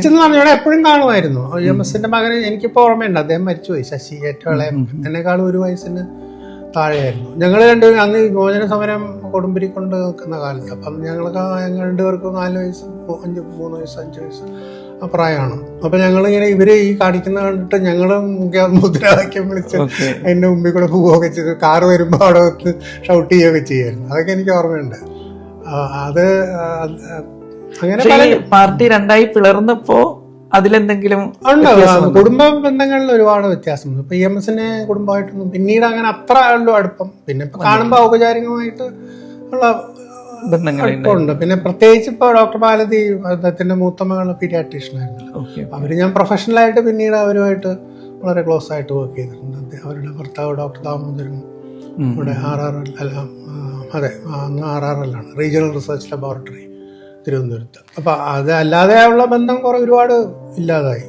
ഒന്നിച്ചെന്ന് പറഞ്ഞാൽ എപ്പോഴും കാണുമായിരുന്നു. EMS മകന് എനിക്കിപ്പോൾ ഓർമ്മയുണ്ട്, അദ്ദേഹം മരിച്ചുപോയി. ശശി, ഏറ്റവും ഇളയ, എന്നെക്കാളും 1 വയസ്സിന് താഴെയായിരുന്നു. ഞങ്ങൾ രണ്ടുപേരും അന്ന് മോചന സമരം കൊടുമ്പിരി കൊണ്ട് നിൽക്കുന്ന കാലത്ത്. അപ്പം ഞങ്ങൾ രണ്ടുപേർക്കും 4 വയസ്സ്, 3 വയസ്സ്, 5 വയസ്സ് ആ പ്രായമാണ്. അപ്പൊ ഞങ്ങളിങ്ങനെ ഇവര് ഈ കാണിക്കുന്ന കണ്ടിട്ട് ഞങ്ങളും മുദ്രാവാക്യം വിളിച്ച് അതിന്റെ മുമ്പിൽ കൂടെ പോവുകയൊക്കെ ചെയ്ത്, കാറ് വരുമ്പോ അവിടെ വന്ന് ഷൗട്ട് ചെയ്യുകയൊക്കെ ചെയ്യായിരുന്നു. അതൊക്കെ എനിക്ക് ഓർമ്മയുണ്ട്. അത് അങ്ങനെ പാർട്ടി രണ്ടായി പിളർന്നപ്പോ അതിലെന്തെങ്കിലും കുടുംബ ബന്ധങ്ങളിൽ ഒരുപാട് വ്യത്യാസമുണ്ട്. ഇപ്പൊ EMS കുടുംബമായിട്ടൊന്നും പിന്നീട് അങ്ങനെ അത്ര ഉള്ളൂ അടുപ്പം. പിന്നെ ഇപ്പൊ കാണുമ്പോ ഔപചാരികമായിട്ട് ഉള്ള ബന്ധങ്ങളുണ്ട്. പിന്നെ പ്രത്യേകിച്ച് ഇപ്പൊ ഡോക്ടർ മാലതി, അദ്ദേഹത്തിന്റെ മൂത്ത മകള് പീഡിയാട്രീഷ്യൻ ആയിരുന്നല്ലോ. അവര് ഞാൻ പ്രൊഫഷണലായിട്ട് പിന്നീട് അവരുമായിട്ട് വളരെ ക്ലോസ് ആയിട്ട് വർക്ക് ചെയ്തിട്ടുണ്ട്. അവരുടെ ഭർത്താവ് ഡോക്ടർ ദാമോദരൻ ഇവിടെ അന്ന് RRL ആണ്, റീജിയണൽ റിസർച്ച് ലബോറട്ടറി, തിരുവനന്തപുരത്ത്. അപ്പൊ അത് അല്ലാതെ ഉള്ള ബന്ധം ഒരുപാട് ഇല്ലാതായി.